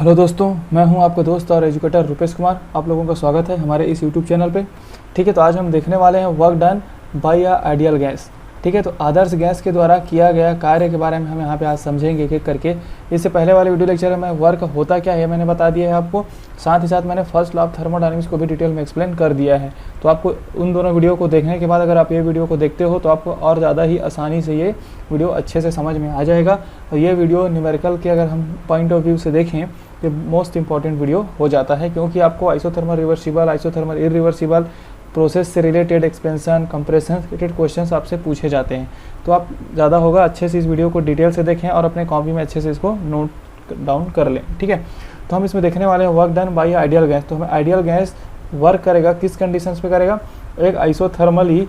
Hello दोस्तों, मैं हूं आपका दोस्त और एजुकेटर रुपेश कुमार। आप लोगों का स्वागत है हमारे इस यूट्यूब चैनल पे। ठीक है, तो आज हम देखने वाले हैं work done by a ideal gas. ठीक है, तो आदर्श गैस के द्वारा किया गया कार्य के बारे में हम यहाँ पे आज समझेंगे एक एक करके। इससे पहले वाले वीडियो लेक्चर में वर्क होता क्या है मैंने बता दिया है आपको, साथ ही साथ मैंने फर्स्ट लॉ ऑफ थर्मोडायनामिक्स को भी डिटेल में एक्सप्लेन कर दिया है। तो आपको उन दोनों वीडियो को देखने के बाद अगर आप ये वीडियो को देखते हो तो आपको और ज़्यादा ही आसानी से ये वीडियो अच्छे से समझ में आ जाएगा। और ये वीडियो न्यूमेरिकल के अगर हम पॉइंट ऑफ व्यू से देखें ये मोस्ट इंपॉर्टेंट वीडियो हो जाता है, क्योंकि आपको isothermal reversible, isothermal irreversible, process से रिलेटेड, एक्सपेंशन, कंप्रेशन से रिलेटेड क्वेश्चंस आपसे पूछे जाते हैं। तो आप ज़्यादा होगा अच्छे से इस वीडियो को डिटेल से देखें और अपने कॉपी में अच्छे से इसको नोट डाउन कर लें। ठीक है, तो हम इसमें देखने वाले हैं work done by ideal gas. तो हमें आइडियल गैस वर्क करेगा किस कंडीशंस पे करेगा? एक आइसोथर्मली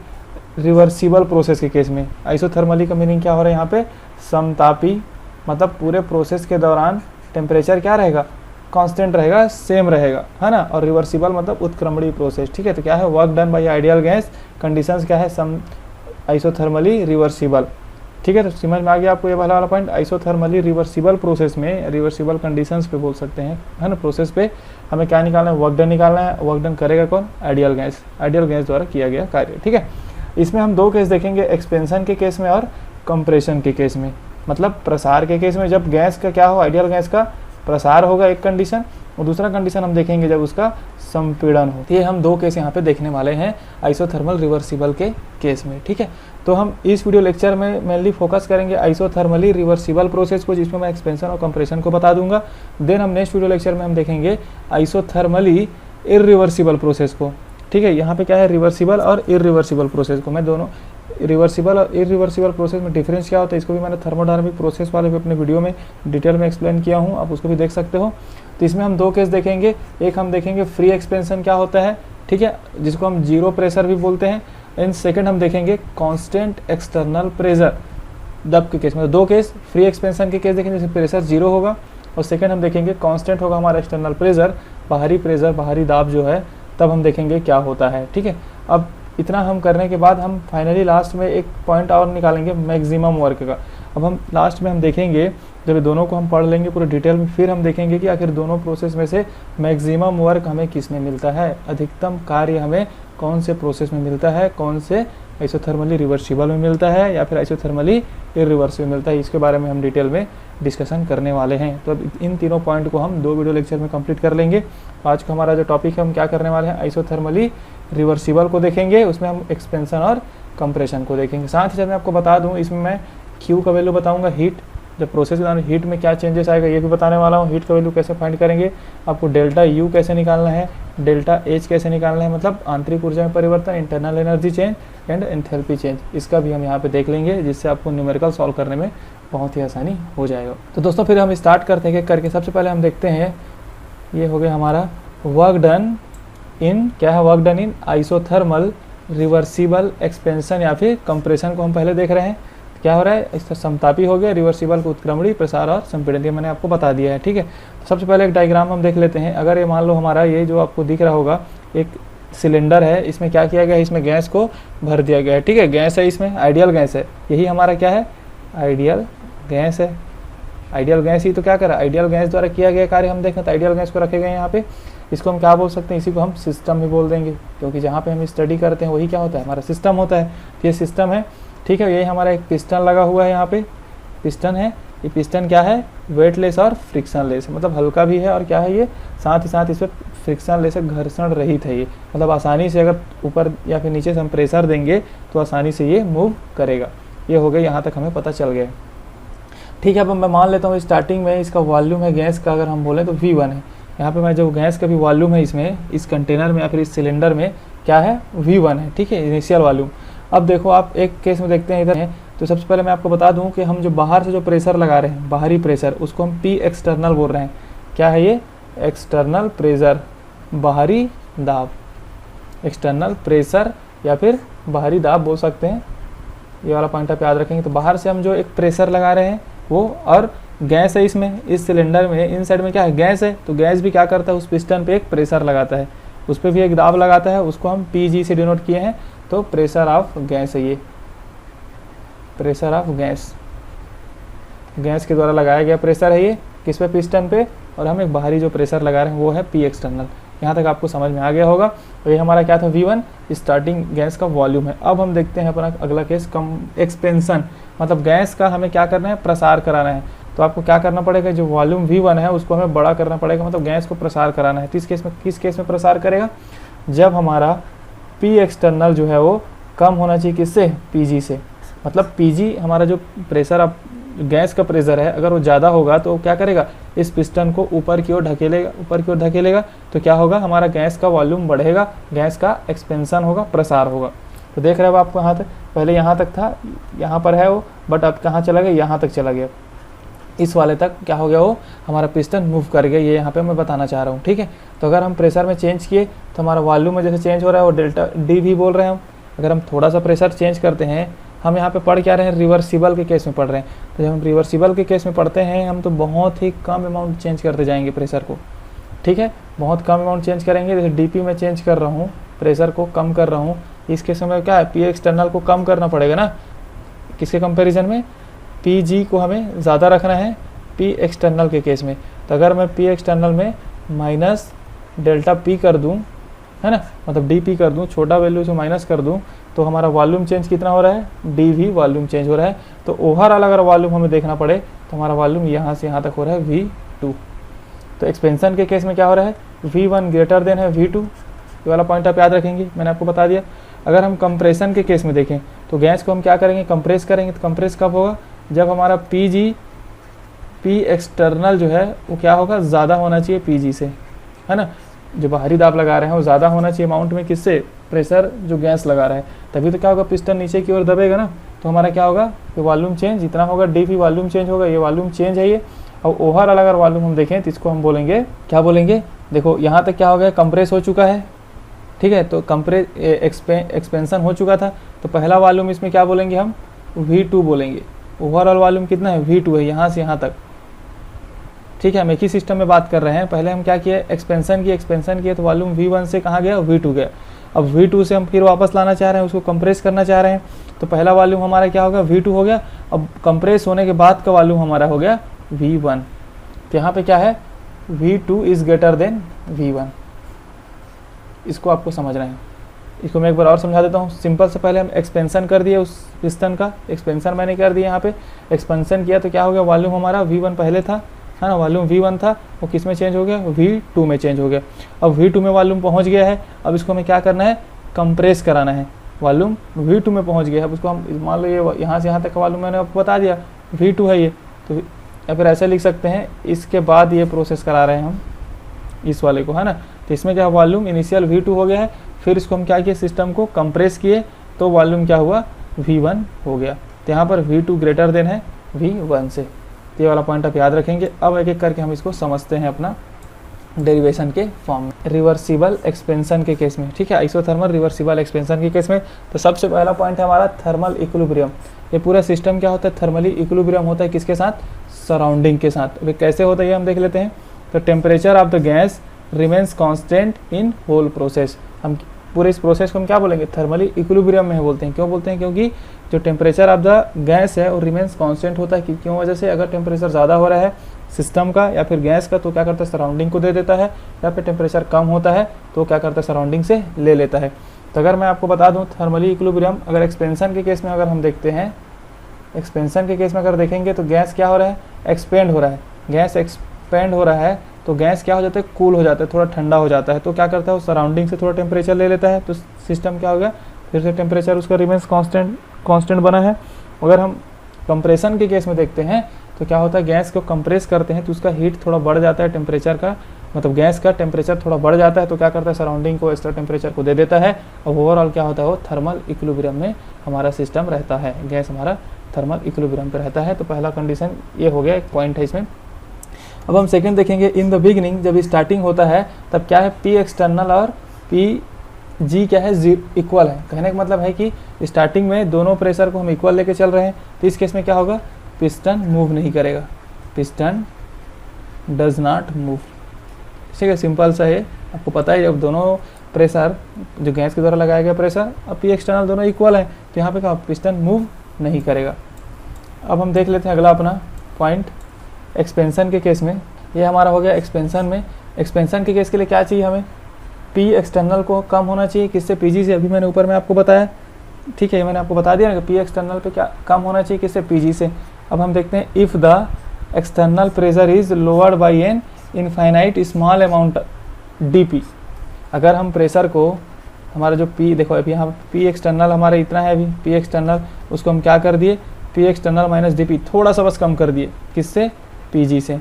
रिवर्सिबल प्रोसेस के केस में। आइसोथर्मली का मीनिंग क्या हो रहा है यहाँ पे? समतापी, मतलब पूरे प्रोसेस के दौरान टेम्परेचर क्या रहेगा? कांस्टेंट रहेगा, सेम रहेगा, है ना। और रिवर्सिबल मतलब उत्क्रमणीय प्रोसेस। ठीक है, तो क्या है work done by ideal gas, conditions क्या है? सम आइसोथर्मली रिवर्सिबल। ठीक है, तो समझ में आ गया आपको ये वाला पॉइंट। आइसोथर्मली रिवर्सिबल प्रोसेस में, रिवर्सिबल कंडीशंस पे बोल सकते हैं, है ना, प्रोसेस पे हमें क्या निकालना है? वर्क डन निकालना है। वर्क डन करेगा कौन? आइडियल गैस, आइडियल गैस द्वारा किया गया कार्य। ठीक है, इसमें हम दो केस देखेंगे, एक्सपेंशन के केस में और कंप्रेशन के केस में। मतलब प्रसार के केस में जब गैस का क्या हो, आइडियल गैस का प्रसार होगा एक कंडीशन, और दूसरा कंडीशन हम देखेंगे जब उसका संपीड़न हो। तो ये हम दो केस यहाँ पे देखने वाले हैं आइसोथर्मल रिवर्सिबल के केस में। ठीक है, तो हम इस वीडियो लेक्चर में मेनली फोकस करेंगे आइसोथर्मली रिवर्सिबल प्रोसेस को, जिसमें मैं एक्सपेंशन और कंप्रेशन को बता दूंगा। देन हम नेक्स्ट वीडियो लेक्चर में हम देखेंगे आइसोथर्मली इरिवर्सिबल प्रोसेस को। ठीक है, यहाँ पे क्या है? रिवर्सिबल और इरिवर्सिबल प्रोसेस को मैं दोनों, रिवर्सिबल और इरिवर्सिबल प्रोसेस में डिफरेंस क्या होता है इसको भी मैंने थर्मोडायनामिक प्रोसेस वाले भी अपने वीडियो में डिटेल में एक्सप्लेन किया हूँ, आप उसको भी देख सकते हो। तो इसमें हम दो केस देखेंगे। एक हम देखेंगे फ्री एक्सपेंशन क्या होता है, ठीक है, जिसको हम जीरो प्रेशर भी बोलते हैं। एंड सेकंड हम देखेंगे कांस्टेंट एक्सटर्नल प्रेशर दब के केस में। दो केस, फ्री एक्सपेंशन के केस देखेंगे जिसमें प्रेशर जीरो होगा, और सेकंड हम देखेंगे कांस्टेंट होगा हमारा एक्सटर्नल प्रेशर, प्रेशर बाहरी दाब जो है, तब हम देखेंगे क्या होता है। ठीक है, अब इतना हम करने के बाद हम फाइनली लास्ट में एक पॉइंट और निकालेंगे मैक्सिमम वर्क का। अब हम लास्ट में हम देखेंगे, जब दोनों को हम पढ़ लेंगे पूरे डिटेल में, फिर हम देखेंगे कि आखिर दोनों प्रोसेस में से मैक्सिमम वर्क हमें किस में मिलता है, अधिकतम कार्य हमें कौन से प्रोसेस में मिलता है, कौन से आइसोथर्मली रिवर्सिबल में मिलता है या फिर आइसोथर्मली इरिवर्सिबल मिलता है। इसके बारे में हम डिटेल में डिस्कशन करने वाले हैं। तो अब इन तीनों पॉइंट को हम दो वीडियो लेक्चर में कंप्लीट कर लेंगे। आज का हमारा जो टॉपिक है हम क्या करने वाले हैं? आइसोथर्मली रिवर्सिबल को देखेंगे, उसमें हम एक्सपेंशन और कंप्रेशन को देखेंगे। साथ ही साथ मैं आपको बता दूं, इसमें मैं क्यू का वैल्यू बताऊंगा, हीट, जब प्रोसेस के दौरान हीट में क्या चेंजेस आएगा ये भी बताने वाला हूँ। हीट का वैल्यू कैसे फाइंड करेंगे, आपको डेल्टा यू कैसे निकालना है, डेल्टा एच कैसे निकालना है, मतलब आंतरिक ऊर्जा में परिवर्तन, internal energy change and enthalpy change, इसका भी हम यहाँ पे देख लेंगे, जिससे आपको न्यूमेरिकल सॉल्व करने में बहुत ही आसानी हो जाएगा। तो दोस्तों फिर हम स्टार्ट करते हैं करके। सबसे पहले हम देखते हैं, ये हो गया हमारा वर्क डन इन, क्या है work done in isothermal reversible expansion या फिर कंप्रेशन को हम पहले देख रहे हैं। क्या हो रहा है? इसका समतापी हो गया, रिवर्सिबल को उत्क्रमणीय, प्रसार और संपीड़न, ये मैंने आपको बता दिया है। ठीक है, तो सबसे पहले एक डायग्राम हम देख लेते हैं। अगर ये मान लो हमारा ये जो आपको दिख रहा होगा एक सिलेंडर है, इसमें क्या किया गया है? इसमें गैस को भर दिया गया है। ठीक है, गैस है, इसमें आइडियल गैस है, यही हमारा क्या है? आइडियल गैस है। आइडियल गैस ही तो क्या करा? आइडियल गैस द्वारा किया गया कार्य हम देखें तो आइडियल गैस को रखे गए यहाँ पे। इसको हम क्या बोल सकते हैं? इसी को हम सिस्टम भी बोल देंगे, क्योंकि जहाँ पे हम स्टडी करते हैं वही क्या होता है? हमारा सिस्टम होता है। तो ये सिस्टम है। ठीक है, यही हमारा एक पिस्टन लगा हुआ है, यहाँ पे पिस्टन है। ये पिस्टन क्या है? वेटलेस और फ्रिक्शनलेस, मतलब हल्का भी है और क्या है ये, साथ ही साथ इस पर फ्रिक्शनलेस है, घर्षण रहित है ये, मतलब आसानी से अगर ऊपर या फिर नीचे से हम प्रेशर देंगे तो आसानी से ये मूव करेगा। ये हो गया, यहाँ तक हमें पता चल गया। ठीक है, अब मैं मान लेता हूँ स्टार्टिंग में इसका वॉल्यूम है गैस का, अगर हम बोलें तो V1 है। यहाँ पे मैं जो गैस का भी वॉल्यूम है इसमें, इस कंटेनर में या फिर इस सिलेंडर में क्या है? V1 है। ठीक है, इनिशियल वॉल्यूम। अब देखो आप एक केस में देखते हैं इधर है, तो सबसे पहले मैं आपको बता दूं कि हम जो बाहर से जो प्रेशर लगा रहे हैं, बाहरी प्रेशर, उसको हम P एक्सटर्नल बोल रहे हैं। क्या है ये? एक्सटर्नल प्रेशर, बाहरी दाब, एक्सटर्नल प्रेशर या फिर बाहरी दाब बोल सकते हैं। ये वाला पॉइंट आप याद रखेंगे। तो बाहर से हम जो एक प्रेशर लगा रहे हैं वो, और गैस है इसमें, इस सिलेंडर में इन साइड में क्या है? गैस है। तो गैस भी क्या करता है? उस पिस्टन पे एक प्रेशर लगाता है, उस पर भी एक दाब लगाता है, उसको हम PG से डिनोट किए हैं। तो प्रेशर ऑफ गैस है ये, प्रेशर ऑफ गैस, गैस के द्वारा लगाया गया प्रेशर है ये, किस पे? पिस्टन पे। और हम एक बाहरी जो प्रेशर लगा रहे हैं वो है पी एक्सटर्नल। यहाँ तक आपको समझ में आ गया होगा। तो ये हमारा क्या था, V1 स्टार्टिंग गैस का वॉल्यूम है। अब हम देखते हैं अपना अगला केस, एक्सपेंशन, मतलब गैस का हमें क्या करना है, प्रसार कराना है। तो आपको क्या करना पड़ेगा, जो वॉल्यूम V1 है उसको हमें बड़ा करना पड़ेगा, मतलब गैस को प्रसार कराना है। किस केस में प्रसार करेगा, जब हमारा पी एक्सटर्नल जो है वो कम होना चाहिए किससे, Pg से। मतलब Pg हमारा जो प्रेशर, अब गैस का प्रेशर है, अगर वो ज़्यादा होगा तो क्या करेगा, इस पिस्टन को ऊपर की ओर ढकेलेगा, तो क्या होगा, हमारा गैस का वॉल्यूम बढ़ेगा, गैस का एक्सपेंशन होगा, प्रसार होगा। तो देख रहे हो आपको यहाँ तक, पहले यहाँ तक था, यहाँ पर है वो, बट अब कहाँ चला गया, यहाँ तक चला गया, इस वाले तक क्या हो गया, वो हमारा पिस्टन मूव कर गया। ये यहाँ पे मैं बताना चाह रहा हूँ, ठीक है। तो अगर हम प्रेशर में चेंज किए तो हमारा वॉल्यूम में जैसे चेंज हो रहा है वो डेल्टा डी भी बोल रहे हैं हम। अगर हम थोड़ा सा प्रेशर चेंज करते हैं, हम यहाँ पे पढ़ क्या रहे हैं, रिवर्सिबल के केस में पढ़ रहे हैं। तो जब हम रिवर्सिबल के केस में पढ़ते हैं हम, तो बहुत ही कम अमाउंट चेंज करते जाएंगे प्रेशर को, ठीक है, बहुत कम अमाउंट चेंज करेंगे। जैसे डीपी में चेंज कर रहा हूँ, प्रेशर को कम कर रहा हूँ, इस केस में क्या है, पी एक्सटर्नल को कम करना पड़ेगा ना, किसके कंपेरिजन में, Pg को हमें ज़्यादा रखना है पी एक्सटर्नल के केस में। तो अगर मैं पी एक्सटर्नल में माइनस डेल्टा पी कर दूं, है ना, मतलब डी पी कर दूं, छोटा वैल्यू से माइनस कर दूं, तो हमारा वॉल्यूम चेंज कितना हो रहा है, डी भी वॉल्यूम चेंज हो रहा है। तो ओवरऑल अगर वॉल्यूम हमें देखना पड़े तो हमारा वॉल्यूम यहाँ से यहाँ तक हो रहा है V2। तो एक्सपेंशन के केस में क्या हो रहा है, V1 ग्रेटर देन है V2। ये वाला पॉइंट आप याद रखेंगे, मैंने आपको बता दिया। अगर हम कंप्रेशन के केस में देखें तो गैस को हम क्या करेंगे, कंप्रेस करेंगे। तो कंप्रेस कब होगा, जब हमारा पी एक्सटर्नल जो है वो क्या होगा, ज़्यादा होना चाहिए Pg से, है ना। जो बाहरी दाब लगा रहे हैं वो ज़्यादा होना चाहिए अमाउंट में, किससे, प्रेशर जो गैस लगा रहा है, तभी तो क्या होगा, पिस्टन नीचे की ओर दबेगा ना। तो हमारा क्या होगा, ये वॉल्यूम चेंज इतना होगा, डी भी वॉल्यूम चेंज होगा, ये वॉल्यूम चेंज है ये। और ओवरऑल अगर वॉल्यूम हम देखें तो इसको हम बोलेंगे, क्या बोलेंगे, देखो यहाँ तक क्या हो गया, कंप्रेस हो चुका है, ठीक है। तो एक्सपेंशन हो चुका था, तो पहला वॉल्यूम इसमें क्या बोलेंगे हम, V2 बोलेंगे। ओवरऑल वॉल्यूम कितना है, V2 है, यहाँ से यहाँ तक, ठीक है। हम एक ही सिस्टम में बात कर रहे हैं। पहले हम क्या किए, एक्सपेंशन किए, तो वॉल्यूम V1 से कहाँ गया, V2 गया। अब V2 से हम फिर वापस लाना चाह रहे हैं, उसको कंप्रेस करना चाह रहे हैं। तो पहला वॉल्यूम हमारा क्या होगा, V2 हो गया। अब कंप्रेस होने के बाद का वॉल्यूम हमारा हो गया V1। तो यहाँ पे क्या है, V2 is greater than V1। इसको आपको समझना है। इसको मैं एक बार और समझा देता हूँ। सिंपल से पहले हम एक्सपेंशन कर दिए, उस पिस्टन का एक्सपेंशन मैंने कर दिया। यहाँ पे एक्सपेंशन किया तो क्या हो गया, वॉल्यूम हमारा V1 पहले था, है ना, वॉल्यूम V1 था, वो किस में चेंज हो गया, V2 में चेंज हो गया। अब V2 में वॉल्यूम पहुंच गया है, अब इसको हमें क्या करना है, कंप्रेस कराना है। वॉल्यूम V2 में पहुंच गया है, अब इसको हम मान लो ये यहाँ से यहाँ तक का वॉल्यूम मैंने आपको बता दिया, V2 है ये। तो या फिर ऐसे लिख सकते हैं, इसके बाद ये प्रोसेस करा रहे हैं हम इस वाले को, है ना। तो इसमें क्या वॉल्यूम इनिशियल V2 हो गया है, फिर इसको हम क्या किए, सिस्टम को कंप्रेस किए, तो वॉल्यूम क्या हुआ, V1 हो गया। तो यहाँ पर V2 ग्रेटर देन है V1 से। ये वाला पॉइंट आप याद रखेंगे। अब एक एक करके हम इसको समझते हैं अपना डेरिवेशन के फॉर्म में। रिवर्सिबल एक्सपेंशन के केस में, ठीक है, आइसोथर्मल रिवर्सिबल एक्सपेंशन के केस में, तो सबसे पहला पॉइंट है हमारा थर्मल इक्विलिब्रियम। ये पूरा सिस्टम क्या होता है, थर्मली इक्विलिब्रियम होता है, किसके साथ, सराउंडिंग के साथ। वे कैसे होता है ये हम देख लेते हैं। तो temperature of the gas remains constant in whole process. हम पूरे इस प्रोसेस को हम क्या बोलेंगे, थर्मली इक्विलिब्रियम में बोलते हैं। क्यों बोलते हैं, क्योंकि जो टेम्परेचर ऑफ द गैस है वो रिमेन्स कांस्टेंट होता है। क्यों वजह से, अगर टेम्परेचर ज़्यादा हो रहा है सिस्टम का या फिर गैस का, तो क्या करता है, सराउंडिंग को दे देता है, या फिर टेम्परेचर कम होता है तो क्या करता है, सराउंडिंग से ले लेता है। तो अगर मैं आपको बता दूं थर्मली इक्विलिब्रियम, अगर एक्सपेंशन के केस में अगर हम देखते हैं, एक्सपेंशन के केस में अगर देखेंगे तो गैस क्या हो रहा है, एक्सपेंड हो रहा है। गैस एक्सपेंड हो रहा है तो गैस क्या हो जाता है, कूल हो जाता है, थोड़ा ठंडा हो जाता है। तो क्या करता है, वो सराउंडिंग से थोड़ा टेम्परेचर ले लेता है, तो सिस्टम क्या हो गया, फिर से टेम्परेचर उसका रिमेन्स कांस्टेंट बना है। अगर हम कंप्रेशन के केस में देखते हैं तो क्या होता है, गैस को कंप्रेस करते हैं तो उसका हीट थोड़ा बढ़ जाता है, टेम्परेचर का, मतलब गैस का टेम्परेचर थोड़ा बढ़ जाता है। तो क्या करता है, सराउंडिंग को एक्स्ट्रा टेम्परेचर को दे देता है, और ओवरऑल क्या होता है, वो थर्मल इक्विलिब्रियम में हमारा सिस्टम रहता है, गैस हमारा थर्मल इक्विलिब्रियम पे रहता है। तो पहला कंडीशन ये हो गया, एक पॉइंट है इसमें। अब हम सेकंड देखेंगे, इन द बिगिनिंग, जब स्टार्टिंग होता है तब क्या है, पी एक्सटर्नल और पी जी क्या है, इक्वल है। कहने का मतलब है कि स्टार्टिंग में दोनों प्रेशर को हम इक्वल लेके चल रहे हैं। तो इस केस में क्या होगा, पिस्टन मूव नहीं करेगा, पिस्टन डज नॉट मूव। ठीक है, सिंपल सा है, आपको पता है जब दोनों प्रेशर जो गैस के द्वारा लगाया गया प्रेशर और पी एक्सटर्नल दोनों इक्वल है, तो यहाँ पे क्या, पिस्टन मूव नहीं करेगा। अब हम देख लेते हैं अगला अपना पॉइंट एक्सपेंशन के केस में। ये हमारा हो गया एक्सपेंशन में। एक्सपेंशन के केस के लिए क्या चाहिए हमें, पी एक्सटर्नल को कम होना चाहिए, किससे, पीजी से। अभी मैंने ऊपर में आपको बताया, ठीक है, मैंने आपको बता दिया ना कि पी एक्सटर्नल पे क्या कम होना चाहिए, किससे, पीजी से। अब हम देखते हैं, if the external pressure is lowered by an infinite small amount D. अगर हम प्रेशर को, हमारा जो पी, देखो अभी यहाँ पी एक्सटर्नल हमारा इतना है, अभी पी एक्सटर्नल उसको हम क्या कर दिए, P external minus D P, थोड़ा सा बस कम कर दिए, किससे, पीजी से,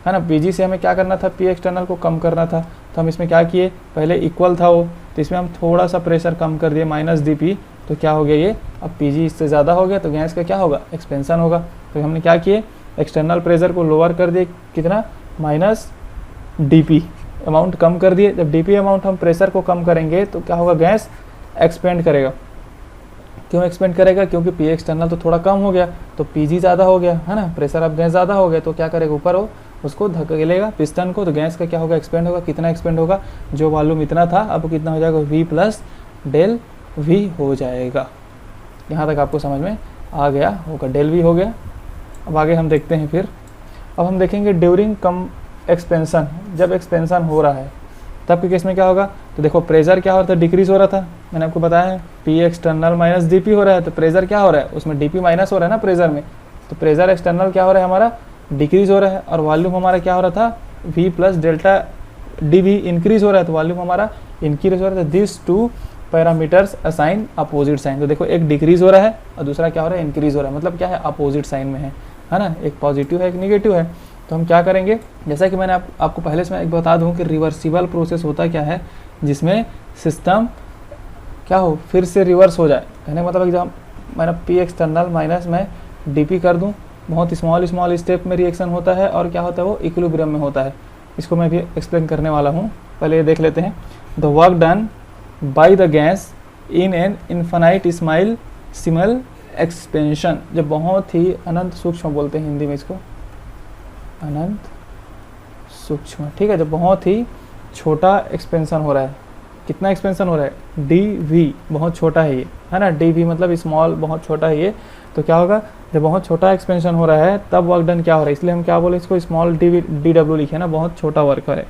है ना। पीजी से हमें क्या करना था, पी एक्सटर्नल को कम करना था, तो हम इसमें क्या किए, पहले इक्वल था वो, तो इसमें हम थोड़ा सा प्रेशर कम कर दिए, माइनस डी पी, तो क्या हो गया ये, अब पीजी इससे ज़्यादा हो गया, तो गैस का क्या होगा, एक्सपेंशन होगा। तो हमने क्या किए, एक्सटर्नल प्रेशर को लोअर कर दिए, कितना, माइनस डी पी अमाउंट कम कर दिए। जब डी पी अमाउंट हम प्रेशर को कम करेंगे तो क्या होगा, गैस एक्सपेंड करेगा। क्यों एक्सपेंड करेगा, क्योंकि पी एक्सटर्नल तो थोड़ा कम हो गया, तो पीजी ज़्यादा हो गया, है ना, प्रेशर अब गैस ज़्यादा हो गया, तो क्या करेगा, ऊपर हो उसको धकेलेगा पिस्टन को, तो गैस का क्या होगा, एक्सपेंड होगा। कितना एक्सपेंड होगा, जो वॉल्यूम इतना था अब कितना हो जाएगा, वी प्लस डेल वी हो जाएगा। यहाँ तक आपको समझ में आ गया होगा, डेल वी हो गया। अब आगे हम देखते हैं फिर, अब हम देखेंगे ड्यूरिंग कम एक्सपेंशन, जब एक्सपेंशन हो रहा है तब के केस में क्या होगा, तो देखो प्रेशर क्या हो रहा था, डिक्रीज हो रहा था, मैंने आपको बताया है, P external minus D P हो रहा है, तो प्रेशर क्या हो रहा है, उसमें डी पी माइनस हो रहा है ना प्रेशर में, तो प्रेशर एक्सटर्नल क्या हो रहा है हमारा, डिक्रीज हो रहा है, और वॉल्यूम हमारा क्या हो रहा था, V plus delta D V increase हो रहा है, तो वॉल्यूम हमारा इंक्रीज हो रहा था। This two parameters assign opposite sign, तो देखो एक डिक्रीज हो रहा है और दूसरा क्या हो रहा है, इंक्रीज हो रहा है, मतलब क्या है, अपोजिट साइन में है ना, एक पॉजिटिव है एक निगेटिव है। तो हम क्या करेंगे, जैसा कि मैंने आपको पहले से मैं एक बता दूं कि रिवर्सिबल प्रोसेस होता क्या है, जिसमें सिस्टम क्या हो, फिर से रिवर्स हो जाए। कहने का मतलब है कि जब मैंने पी एक्सटर्नल माइनस मैं डी पी कर दूं, बहुत स्मॉल स्टेप में रिएक्शन होता है, और क्या होता है वो इक्विलिब्रियम में होता है। इसको मैं भी एक्सप्लेन करने वाला हूँ, पहले ये देख लेते हैं। The work done by the gas in an infinite small expansion, जब बहुत ही अनंत सूक्ष्म बोलते हैं हिंदी में इसको, अनंत सूक्ष्म, ठीक है, जब बहुत ही छोटा एक्सपेंशन हो रहा है। कितना एक्सपेंशन हो रहा है, डी वी, बहुत छोटा है ये, है ना, डी वी मतलब स्मॉल, बहुत छोटा है ये। तो क्या होगा, जब बहुत छोटा एक्सपेंशन हो रहा है तब वर्क डन क्या हो रहा है, इसलिए हम क्या बोले इसको, स्मॉल डी डब्ल्यू लिखे ना, बहुत छोटा वर्क है,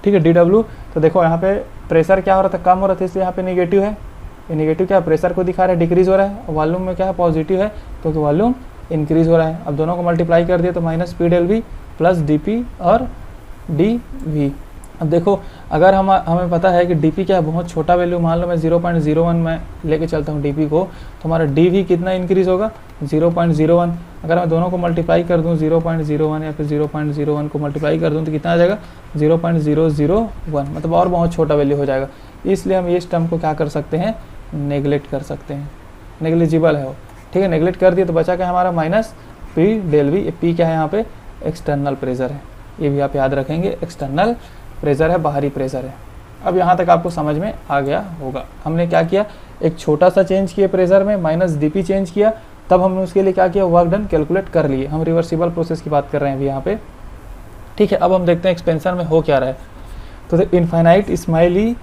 ठीक है, डी डब्ल्यू। तो देखो यहाँ पे प्रेशर क्या हो रहा था, कम हो रहा था, इसलिए यहाँ पे निगेटिव है, ये निगेटिव क्या है, प्रेशर को दिखा रहा है, डिक्रीज हो रहा है, और वॉल्यूम में क्या है, पॉजिटिव है, क्योंकि वॉल्यूम इंक्रीज हो रहा है। अब दोनों को मल्टीप्लाई कर दिया तो minus P del V plus D P और डी वी। अब देखो अगर हमें पता है कि डी पी क्या है, बहुत छोटा वैल्यू, मान लो मैं 0.01 में लेके चलता हूँ डी पी को, तो हमारा डी वी कितना इंक्रीज होगा, 0.01। अगर मैं दोनों को मल्टीप्लाई कर दूँ 0.01 या फिर 0.01 को मल्टीप्लाई कर दूँ तो कितना आ जाएगा, 0.001, मतलब और बहुत छोटा वैल्यू हो जाएगा। इसलिए हम इस टर्म को क्या कर सकते हैं, नेगलेक्ट कर सकते हैं, नेग्लिजिबल है वो, ठीक है, नेगलेक्ट कर दिया तो बचा क्या हमारा, minus P del V. P क्या है यहाँ पे, एक्सटर्नल प्रेशर है, ये भी आप याद रखेंगे, एक्सटर्नल प्रेशर है, बाहरी प्रेशर है। अब यहाँ तक आपको समझ में आ गया होगा। हमने क्या किया, एक छोटा सा चेंज किया प्रेशर में, माइनस डीपी चेंज किया, तब हमने उसके लिए क्या किया, वर्क डन कैलकुलेट कर लिए। हम रिवर्सिबल प्रोसेस की बात कर रहे हैं अभी यहाँ पे, ठीक है। अब हम देखते हैं एक्सपेंशन में हो क्या रहा है। तो इनफाइनाइट स्माइली,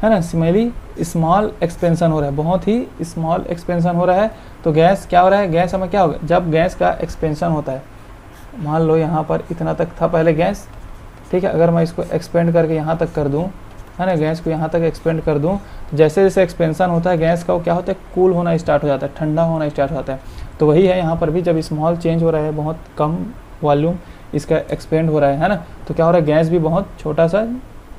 है ना, स्मॉल एक्सपेंशन हो रहा है, बहुत ही स्मॉल एक्सपेंशन हो रहा है। तो गैस क्या हो रहा है, गैस हमें क्या होगा, जब गैस का एक्सपेंशन होता है, मान लो यहाँ पर इतना तक था पहले गैस, ठीक है, अगर मैं इसको एक्सपेंड करके यहाँ तक कर दूँ, है ना, गैस को यहाँ तक एक्सपेंड कर दूँ, जैसे जैसे एक्सपेंशन होता है गैस का वो क्या होता है, कूल होना स्टार्ट हो जाता है, ठंडा होना स्टार्ट हो जाता है। तो वही है यहाँ पर भी, जब स्मॉल चेंज हो रहा है, बहुत कम वॉल्यूम इसका एक्सपेंड हो रहा है ना, तो क्या हो रहा है, गैस भी बहुत छोटा सा,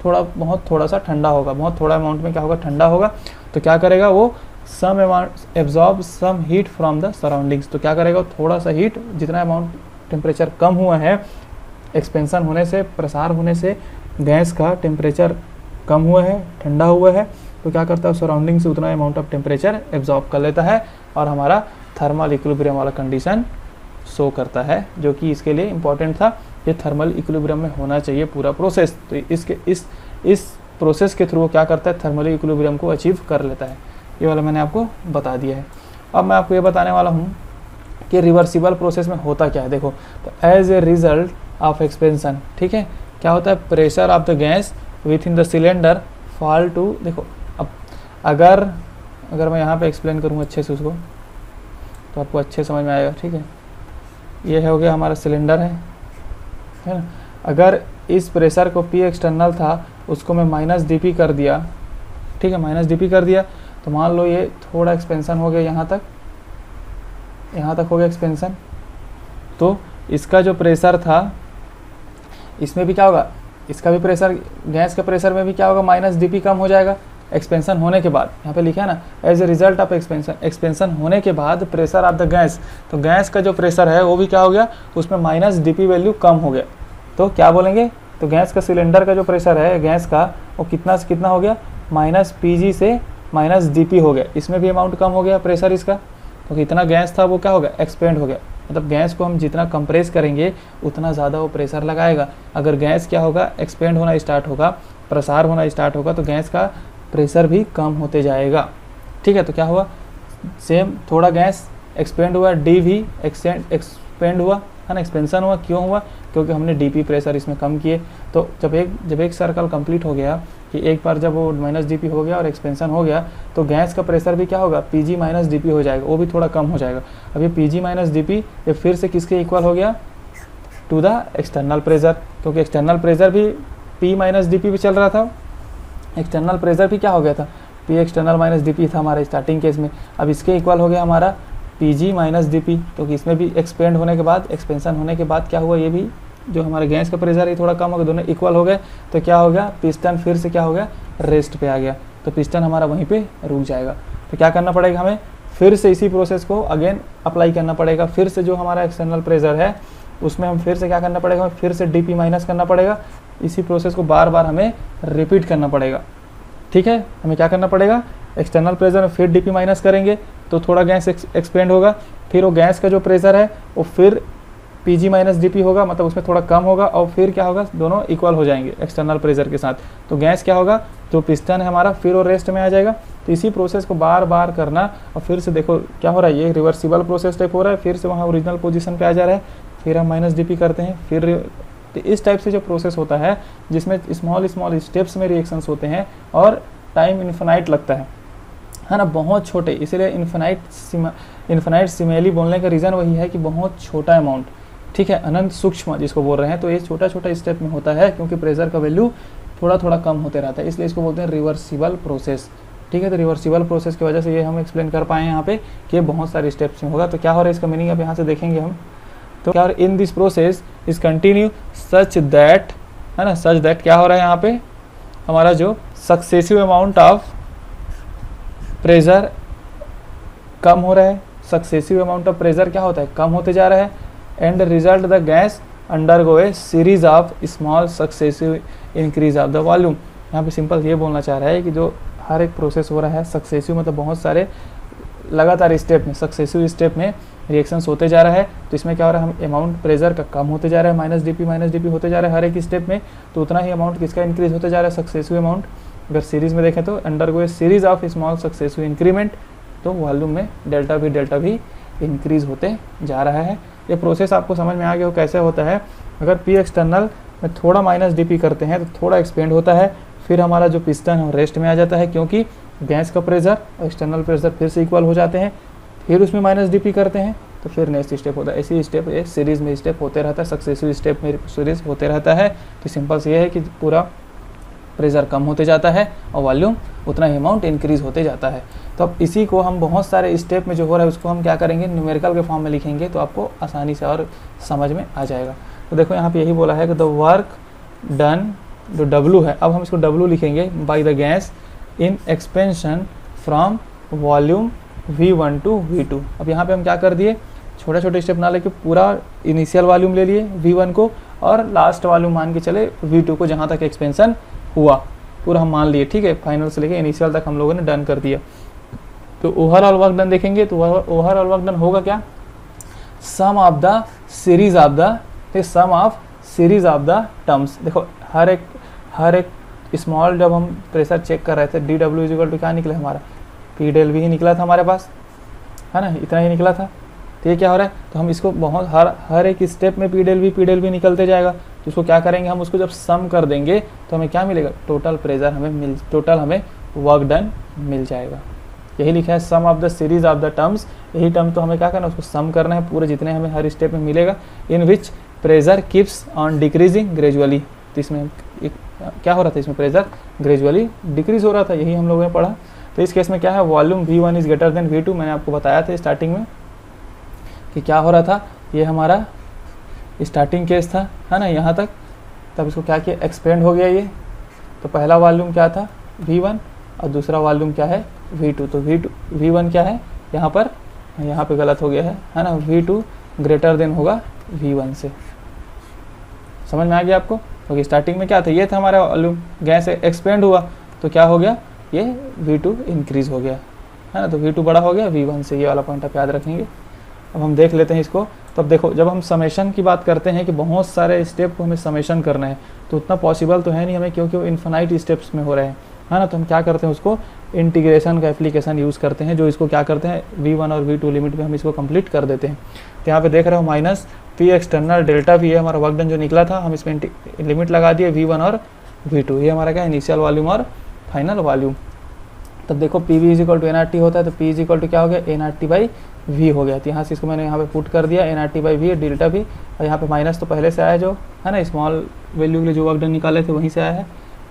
थोड़ा सा ठंडा होगा, बहुत थोड़ा अमाउंट में क्या होगा, ठंडा होगा। तो क्या करेगा वो, some amount absorb some heat from the surroundings, तो क्या करेगा, थोड़ा सा हीट, जितना अमाउंट टेम्परेचर कम हुआ है एक्सपेंशन होने से, प्रसार होने से गैस का टेम्परेचर कम हुआ है, ठंडा हुआ है, तो क्या करता है, सराउंडिंग से उतना अमाउंट ऑफ टेम्परेचर एब्जॉर्ब कर लेता है, और हमारा थर्मल इक्विलिब्रियम वाला कंडीशन शो करता है, जो कि इसके लिए इम्पॉर्टेंट था। ये थर्मल इक्विलिब्रियम में होना चाहिए पूरा प्रोसेस। तो इस प्रोसेस के थ्रू क्या करता है, थर्मल इक्विलिब्रियम को अचीव कर लेता है। ये वाला मैंने आपको बता दिया है। अब मैं आपको ये बताने वाला हूँ कि रिवर्सिबल प्रोसेस में होता क्या है। देखो, तो as a result of expansion, ठीक है, क्या होता है, pressure of the gas within the cylinder fall to, देखो अब अगर मैं यहाँ पे एक्सप्लेन करूँ अच्छे से उसको, तो आपको अच्छे समझ में आएगा, ठीक है। ये हो गया हमारा सिलेंडर है ना। अगर इस प्रेशर को P एक्सटर्नल था उसको मैं माइनस डी कर दिया, ठीक है, माइनस डी कर दिया, तो मान लो ये थोड़ा एक्सपेंशन हो गया यहाँ तक हो गया एक्सपेंशन। तो इसका जो प्रेशर था इसमें भी क्या होगा, इसका भी प्रेशर, गैस के प्रेशर में भी क्या होगा, माइनस डी कम हो जाएगा एक्सपेंशन होने के बाद। यहाँ पे लिखा है ना, as a result of expansion होने के बाद प्रेशर ऑफ द गैस, तो गैस का जो प्रेशर है वो भी क्या हो गया, उसमें माइनस डी वैल्यू कम हो गया। तो क्या बोलेंगे, तो गैस का सिलेंडर का जो प्रेशर है गैस का वो कितना से कितना हो गया, माइनस पी से माइनस डी हो गया। इसमें भी अमाउंट कम हो गया प्रेशर इसका, तो कितना गैस था वो क्या हो गया, एक्सपेंड हो गया। मतलब गैस को हम जितना कंप्रेस करेंगे उतना ज़्यादा वो प्रेशर लगाएगा। अगर गैस क्या होगा, एक्सपेंड होना स्टार्ट होगा, प्रसार होना स्टार्ट होगा, तो गैस का प्रेशर भी कम होते जाएगा, ठीक है। तो क्या हुआ, सेम थोड़ा गैस एक्सपेंड हुआ, डी भी एक्सपेंड हुआ, है ना, एक्सपेंशन हुआ। क्यों हुआ, क्योंकि हमने डीपी प्रेशर इसमें कम किए। तो जब एक सर्कल कंप्लीट हो गया, कि एक बार जब वो माइनस डी हो गया और एक्सपेंशन हो गया, तो गैस का प्रेशर भी क्या होगा, पी माइनस डी हो जाएगा, वो भी थोड़ा कम हो जाएगा। अब ये पी माइनस डी ये फिर से किसके इक्वल हो गया, टू द एक्सटर्नल प्रेशर, क्योंकि एक्सटर्नल प्रेशर भी पी माइनस डी पे चल रहा था। एक्सटर्नल प्रेशर भी क्या हो गया था, पी एक्सटर्नल माइनस डी था हमारा स्टार्टिंग केस में। अब इसके इक्वल हो गया हमारा पी माइनस डी, क्योंकि इसमें भी एक्सपेंड होने के बाद, एक्सपेंशन होने के बाद क्या हुआ, ये भी जो हमारा गैस का प्रेशर है थोड़ा कम हो गया, दोनों इक्वल हो गए। तो क्या हो गया, पिस्टन फिर से क्या हो गया, रेस्ट पे आ गया, तो पिस्टन हमारा वहीं पे रुक जाएगा। तो क्या करना पड़ेगा, हमें फिर से इसी प्रोसेस को अगेन अप्लाई करना पड़ेगा। फिर से जो हमारा एक्सटर्नल प्रेशर है उसमें हम फिर से क्या करना पड़ेगा, फिर से डी माइनस करना पड़ेगा। इसी प्रोसेस को बार बार हमें रिपीट करना पड़ेगा, ठीक है। हमें क्या करना पड़ेगा, एक्सटर्नल प्रेशर में फिर डी माइनस करेंगे तो थोड़ा गैस एक्सपेंड होगा, फिर वो गैस का जो प्रेशर है वो फिर पी माइनस डी होगा, मतलब उसमें थोड़ा कम होगा, और फिर क्या होगा, दोनों इक्वल हो जाएंगे एक्सटर्नल प्रेशर के साथ। तो गैस क्या होगा, जो पिस्टन है हमारा फिर वो रेस्ट में आ जाएगा। तो इसी प्रोसेस को बार बार करना, और फिर से देखो क्या हो रहा है, ये रिवर्सिबल प्रोसेस टाइप हो रहा है, फिर से वहाँ ओरिजिनल पोजीशन पे आ जा रहा है, फिर हम माइनस डी करते हैं, फिर तो इस टाइप से जो प्रोसेस होता है जिसमें स्मॉल स्टेप्स में रिएक्शंस होते हैं और टाइम इन्फिनाइट लगता है ना, बहुत छोटे। इसीलिए इन्फिनाइट सिमेली बोलने का रीज़न वही है कि बहुत छोटा अमाउंट, ठीक है, अनंत सूक्ष्म जिसको बोल रहे हैं। तो ये छोटा छोटा स्टेप में होता है, क्योंकि प्रेशर का वैल्यू थोड़ा थोड़ा कम होते रहता है, इसलिए इसको बोलते हैं रिवर्सिबल प्रोसेस, ठीक है। तो रिवर्सिबल प्रोसेस की वजह से ये हम एक्सप्लेन कर पाए यहाँ पे कि बहुत सारे स्टेप्स में होगा। तो क्या हो रहा है, इसका मीनिंग अब यहाँ से देखेंगे हम। तो क्या in this process is continue such that, है ना, सच दैट क्या हो रहा है यहाँ पे, हमारा जो सक्सेसिव अमाउंट ऑफ प्रेशर कम हो रहा है, सक्सेसिव अमाउंट ऑफ प्रेशर क्या होता है, कम होते जा रहा है, and result the gas undergo A series of small successive increase of the volume. यहाँ पे सिंपल ये बोलना चाह रहा है कि जो हर एक प्रोसेस हो रहा है सक्सेसिव, मतलब बहुत सारे लगातार स्टेप में, सक्सेसिव स्टेप में रिएक्शंस होते जा रहा है। तो इसमें क्या हो रहा है, हम अमाउंट प्रेशर का कम होते जा रहा है, माइनस डी होते जा रहा है हर एक स्टेप में, तो उतना ही अमाउंट किसका इंक्रीज होते जा रहा है, सक्सेसिव अमाउंट। अगर सीरीज में देखें तो undergo A series of small successive increment, तो वॉल्यूम में डेल्टा भी इंक्रीज होते जा रहा है। ये प्रोसेस आपको समझ में आ गया हो कैसे होता है। अगर पी एक्सटर्नल में थोड़ा माइनस डी करते हैं तो थोड़ा एक्सपेंड होता है, फिर हमारा जो पिस्टन है रेस्ट में आ जाता है, क्योंकि गैस का प्रेशर और एक्सटर्नल प्रेशर फिर से इक्वल हो जाते हैं, फिर उसमें माइनस डी करते हैं, तो फिर नेक्स्ट स्टेप होता है। ऐसी स्टेप एक सीरीज में स्टेप होते रहता है, सक्सेसिव स्टेप में सीरीज होते रहता है। तो सिंपल से ये है कि पूरा प्रेशर कम होते जाता है और वॉल्यूम उतना ही अमाउंट इंक्रीज होते जाता है। तो अब इसी को हम बहुत सारे स्टेप में जो हो रहा है उसको हम क्या करेंगे, न्यूमेरिकल के फॉर्म में लिखेंगे, तो आपको आसानी से और समझ में आ जाएगा। तो देखो यहाँ पे यही बोला है कि द वर्क डन, जो W है, अब हम इसको W लिखेंगे, by the gas in expansion from volume V1 to V2। अब यहाँ पे हम क्या कर दिए, छोटे छोटे स्टेप ना लेके पूरा इनिशियल वॉल्यूम ले लिए V1 को, और लास्ट वॉल्यूम मान के चले V2 को, जहाँ तक एक्सपेंशन हुआ पूरा हम मान लिए, ठीक है। फाइनल से लेके इनिशियल तक हम लोगों ने डन कर दिया। तो ओवरऑल वर्क डन देखेंगे तो ओवरऑल वर्क डन होगा क्या, sum of the series of the, sum of series of the terms. देखो हर एक स्मॉल, जब हम प्रेशर चेक कर रहे थे DW इक्वल टू क्या निकला हमारा, पी डेल वी ही निकला था हमारे पास, है ना, इतना ही निकला था। तो ये क्या हो रहा है, तो हम इसको बहुत हर एक स्टेप में पी डेल वी निकलते जाएगा। तो उसको क्या करेंगे, हम उसको जब सम कर देंगे तो हमें क्या मिलेगा, टोटल प्रेशर हमें वर्क डन मिल जाएगा। यही लिखा है sum of the series of the terms, यही टर्म तो हमें क्या करना है, उसको सम करना है पूरे जितने हमें हर स्टेप में मिलेगा, in which pressure keeps on decreasing gradually, तो इसमें एक क्या हो रहा था, इसमें प्रेशर ग्रेजुअली डिक्रीज हो रहा था, यही हम लोगों ने पढ़ा। तो इस केस में क्या है, volume V1 is greater than V2, मैंने आपको बताया था स्टार्टिंग में कि क्या हो रहा था, ये हमारा स्टार्टिंग केस था, है ना, यहाँ तक। तब इसको क्या किया, एक्सपेंड हो गया ये। तो पहला वॉल्यूम क्या था, V1, और दूसरा वॉल्यूम क्या है, V2। तो V1 क्या है यहाँ पे गलत हो गया है ना, V2 ग्रेटर देन होगा V1 से। समझ में आ गया आपको? क्योंकि स्टार्टिंग में क्या था, ये था हमारा वॉल्यूम, गैस एक्सपेंड हुआ तो क्या हो गया, ये V2 इंक्रीज हो गया, है ना। तो V2 बड़ा हो गया V1 से, ये वाला पॉइंट आप याद रखेंगे। अब हम देख लेते हैं इसको। तब देखो, जब हम समेशन की बात करते हैं कि बहुत सारे स्टेप को हमें समेशन करना है, तो उतना पॉसिबल तो है नहीं हमें, क्योंकि वो इन्फिनाइट स्टेप्स में हो रहे हैं, है ना। तो हम क्या करते हैं, उसको इंटीग्रेशन का एप्लीकेशन यूज़ करते हैं, जो इसको क्या करते हैं, V1 और V2 लिमिट में हम इसको कंप्लीट कर देते हैं। तो यहाँ पे देख रहे हो minus P external delta V है हमारा वर्क डन जो निकला था, हम इसमें लिमिट लगा दिए V1 और V2, ये हमारा क्या इनिशियल वॉल्यूम और फाइनल वॉल्यूम। तब देखो PV is equal to NRT होता है, तो P इज इक्वल टू क्या हो गया, NRT बाई V हो गया। तो यहाँ से इसको मैंने यहाँ पे पुट कर दिया, NRT by V delta V, और यहाँ पे माइनस तो पहले से आया जो है ना, स्मॉल वैल्यू के लिए जो वर्क डन निकाले थे वहीं से आया है।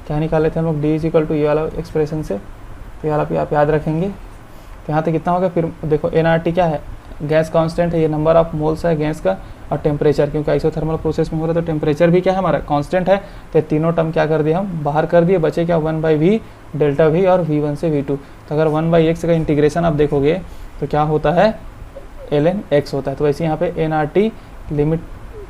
क्या निकाले थे हम लोग, D इज इक्वल टू ये वाला एक्सप्रेशन से, तो ये वाला भी आप याद रखेंगे। तो यहाँ तक कितना होगा, फिर देखो NRT क्या है, गैस कांस्टेंट है, ये नंबर ऑफ मोल्स है गैस का, और टेम्परेचर, क्योंकि आइसोथर्मल प्रोसेस में हो रहा है तो टेम्परेचर भी क्या है हमारा कांस्टेंट है। तो तीनों टर्म क्या कर दिए हम, बाहर कर दिए, बचे क्या 1/V डेल्टा V और V1 से V2। तो अगर 1/x का इंटीग्रेशन आप देखोगे तो क्या होता है, ln x होता है। तो वैसे यहाँ पे NRT लिमिट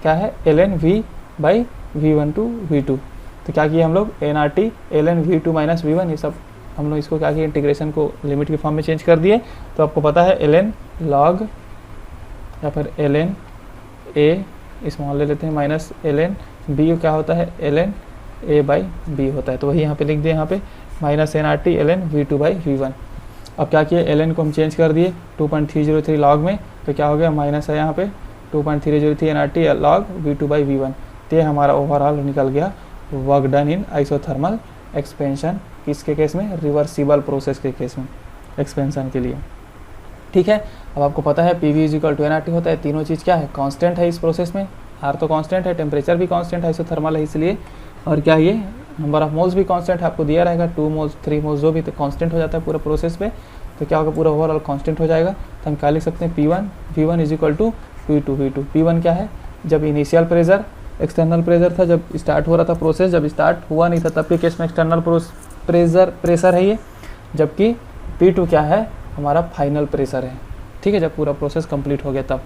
क्या है, ln V by V1 to V2। तो क्या किया हम लोग, NRT ln V2 minus V1, ये सब हम लोग इसको क्या किया, इंटीग्रेशन को लिमिट के फॉर्म में चेंज कर दिए। तो आपको पता है ln log या फिर ln a स्मॉल ले लेते हैं माइनस ln b क्या होता है, ln a बाई b होता है। तो वही यहाँ पे लिख दिए, यहाँ पे minus NRT ln V2 by V1। अब क्या किए, ln को हम चेंज कर दिए 2.303 लॉग में, तो क्या हो गया, माइनस है यहाँ पे 2.303 NRT log V2 by V1। तो ये हमारा ओवरऑल निकल गया work done in isothermal expansion, किसके केस में, रिवर्सिबल प्रोसेस के केस में एक्सपेंशन के लिए। ठीक है, अब आपको पता है PV is equal to NRT होता है, तीनों चीज़ क्या है, कांस्टेंट है इस प्रोसेस में, R तो कांस्टेंट है, टेम्परेचर भी कांस्टेंट है, आइसोथर्मल है इसलिए, और क्या ये नंबर ऑफ मोल्स भी कांस्टेंट है, आपको दिया रहेगा 2 मोल्स 3 मोल्स जो भी, तो कांस्टेंट हो जाता है पूरा प्रोसेस पे। तो क्या होगा, पूरा ओवरऑल कांस्टेंट हो जाएगा। तो हम क्या लिख सकते हैं, P1 V1 is equal to P2 V2। P1 क्या है, जब इनिशियल प्रेशर एक्सटर्नल प्रेशर था, जब स्टार्ट हो रहा था प्रोसेस, जब स्टार्ट हुआ नहीं था तब के केस में एक्सटर्नल प्रेशर है ये, जबकि P2 क्या है, हमारा फाइनल प्रेशर है। ठीक है, जब पूरा प्रोसेस कंप्लीट हो गया तब।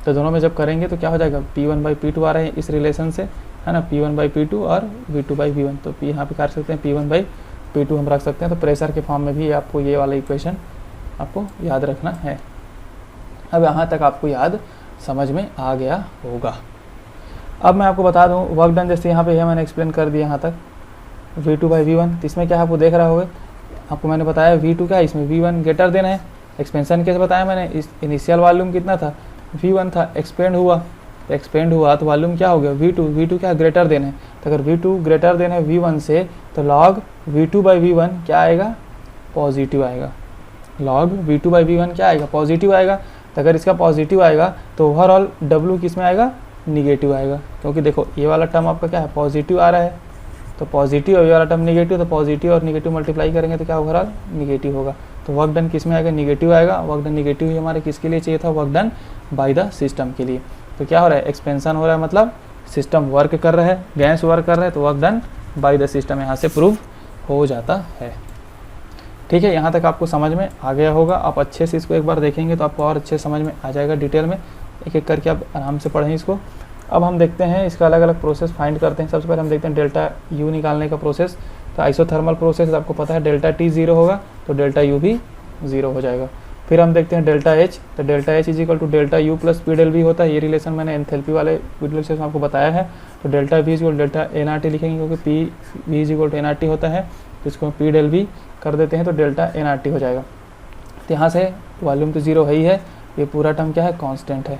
तो दोनों में जब करेंगे तो क्या हो जाएगा, P1 बाई P2 आ रहे हैं इस रिलेशन से, है ना, P1 बाई P2 और V2 बाई V1। तो यहाँ पे कर सकते हैं P1 बाई P2 हम रख सकते हैं। तो प्रेशर के फॉर्म में भी आपको ये वाला इक्वेशन आपको याद रखना है। अब यहाँ तक आपको याद समझ में आ गया होगा। अब मैं आपको बता दूँ वर्क डन, जैसे यहाँ पे है मैंने एक्सप्लेन कर दिया यहाँ तक V2 बाई V1। तो इसमें क्या आपको देख रहा होगा, आपको मैंने बताया V2 क्या है, इसमें V1 ग्रेटर देन है। एक्सपेंशन कैसे बताया मैंने, इस इनिशियल वॉल्यूम कितना था, V1 था, एक्सपेंड हुआ तो वॉल्यूम क्या हो गया, V2 क्या ग्रेटर देन है। तो अगर V2 ग्रेटर देन है V1 से, तो लॉग V2 बाई V1 क्या आएगा, पॉजिटिव आएगा। लॉग V2 बाई V1 क्या आएगा, पॉजिटिव आएगा। तो अगर इसका पॉजिटिव आएगा तो ओवरऑल W किस में आएगा, निगेटिव आएगा। क्योंकि देखो ये वाला टर्म आपका क्या है, पॉजिटिव आ रहा है, तो पॉजिटिव और ये वाला टर्म निगेटिव, तो पॉजिटिव और निगेटिव मल्टीप्लाई करेंगे तो क्या ओवरऑल निगेटिव होगा। तो वर्क डन किस में आएगा, निगेटिव आएगा। वर्क डन निगेटिव ही हमारे किसके लिए चाहिए था, work done by the system के लिए। तो क्या हो रहा है, एक्सपेंशन हो रहा है, मतलब सिस्टम वर्क कर रहा है, गैस वर्क कर रहा है, तो work done by the system यहाँ से प्रूव हो जाता है। ठीक है, यहाँ तक आपको समझ में आ गया होगा। आप अच्छे से इसको एक बार देखेंगे तो आपको और अच्छे समझ में आ जाएगा, डिटेल में एक एक करके आप आराम से पढ़ें इसको। अब हम देखते हैं इसका अलग अलग प्रोसेस फाइंड करते हैं। सबसे पहले हम देखते हैं डेल्टा यू निकालने का प्रोसेस। तो आइसोथर्मल प्रोसेस आपको पता है डेल्टा टी 0 होगा तो डेल्टा यू भी 0 हो जाएगा। फिर हम देखते हैं डेल्टा एच। तो delta H is equal to delta U plus P del V होता है। ये रिलेशन मैंने एंथैल्पी वाले वीडियो लेक्चर में आपको बताया है। तो delta V is equal delta N R T लिखेंगे क्योंकि P V is equal to N R T होता है, तो इसको पी डेल वी कर देते हैं तो डेल्टा एन आर टी हो जाएगा। तो यहाँ से वॉल्यूम तो 0 है ही है, ये पूरा टर्म क्या है, कांस्टेंट है।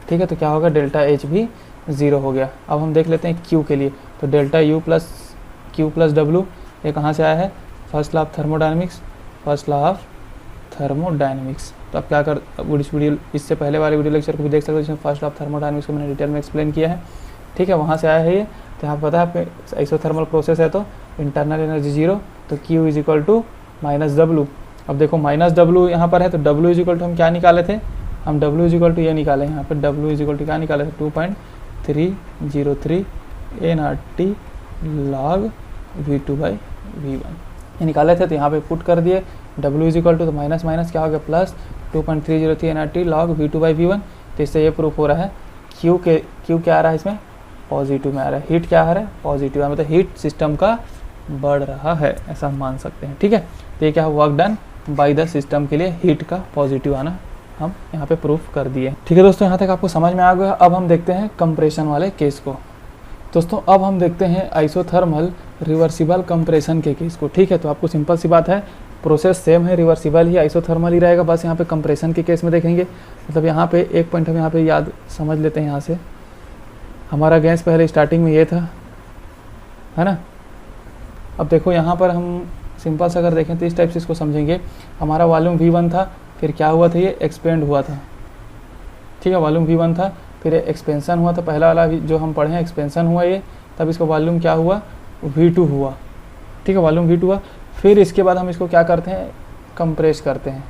ठीक है, तो क्या होगा, डेल्टा एच भी 0 हो गया। अब हम देख लेते हैं क्यू के लिए। तो delta U plus Q plus W ये कहाँ से आया है, first law of thermodynamics, first law of thermodynamics. तो आप क्या कर, इस वीडियो इससे पहले वाले वीडियो लेक्चर को भी देख सकते हो जिसमें फर्स्ट लॉ ऑफ थर्मोडायनेमिक्स को मैंने डिटेल में एक्सप्लेन किया है। ठीक है, वहाँ से आया है ये। तो यहाँ पता है आपके आइसोथर्मल प्रोसेस है तो इंटरनल एनर्जी 0, तो Q is equal to -W। अब देखो -W यहाँ पर है तो W इज इक्वल टू हम क्या निकाले थे, हम W इज इक्वल टू ये निकाले, यहाँ पर W इज इक्वल टू क्या निकाले थे 2.303 nRT log V2/V1 ये निकाले थे। तो यहाँ पे पुट कर दिए W इज इक्वल टू, तो माइनस माइनस क्या हो गया प्लस 2.303 nRT log V2/V1। तो इससे ये प्रूफ हो रहा है Q क्या आ रहा है इसमें पॉजिटिव में आ रहा है, हीट क्या आ रहा है पॉजिटिव है, मतलब हीट सिस्टम का बढ़ रहा है, ऐसा हम मान सकते हैं। ठीक है, तो ये क्या है work done by the system के लिए हीट का पॉजिटिव आना हम यहाँ पे प्रूफ कर दिए। ठीक है दोस्तों, यहाँ तक आपको समझ में आ गया। अब हम देखते हैं कंप्रेशन वाले केस को। दोस्तों अब हम देखते हैं आइसोथर्मल रिवर्सिबल कंप्रेशन के केस को। ठीक है, तो आपको सिंपल सी बात है, प्रोसेस सेम है, रिवर्सिबल ही आइसोथर्मल ही रहेगा, बस यहाँ पे कंप्रेशन के केस में देखेंगे। मतलब यहाँ पे एक पॉइंट हम यहाँ पे याद समझ लेते हैं। यहाँ से हमारा गैस पहले स्टार्टिंग में ये था, है ना। अब देखो यहाँ पर हम सिंपल से अगर देखें तो इस टाइप से इसको समझेंगे। हमारा वॉल्यूम V1 था, फिर क्या हुआ था, ये एक्सपेंड हुआ था। ठीक है, वॉल्यूम V1 था, फिर एक्सपेंशन हुआ था, पहला वाला जो हम पढ़े हैं एक्सपेंशन हुआ ये, तब इसका वॉल्यूम क्या हुआ V2 हुआ। ठीक है, वॉल्यूम V2 हुआ, फिर इसके बाद हम इसको क्या करते हैं कंप्रेस करते हैं।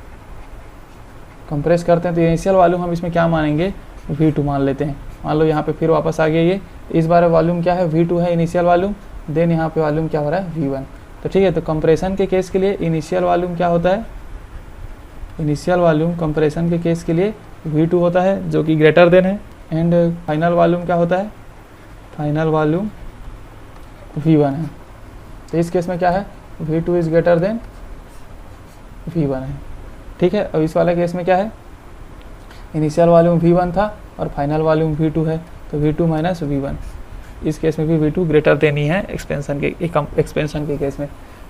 कंप्रेस करते हैं तो इनिशियल वॉल्यूम हम इसमें क्या मानेंगे V2 मान लेते हैं। मान लो यहाँ पे फिर वापस आ गया ये, इस बार वॉल्यूम क्या है V2 है इनिशियल वॉल्यूम, देन यहाँ पे वॉल्यूम क्या हो रहा है V1। तो ठीक है, तो कंप्रेशन के केस के लिए इनिशियल वॉल्यूम क्या होता है, इनिशियल वॉल्यूम कंप्रेशन के केस के लिए V2 होता है जो कि ग्रेटर देन है, एंड फाइनल वॉल्यूम क्या होता है, फाइनल वॉल्यूम V1 है। तो इस केस में क्या है V2 is greater than V1 है। ठीक है, अब इस वाले केस में क्या है, इनिशियल वॉल्यूम V1 था और फाइनल वॉल्यूम V2 है, तो V2 माइनस V1। इस केस में भी V2 ग्रेटर देन ही है एक्सपेंशन के केस में।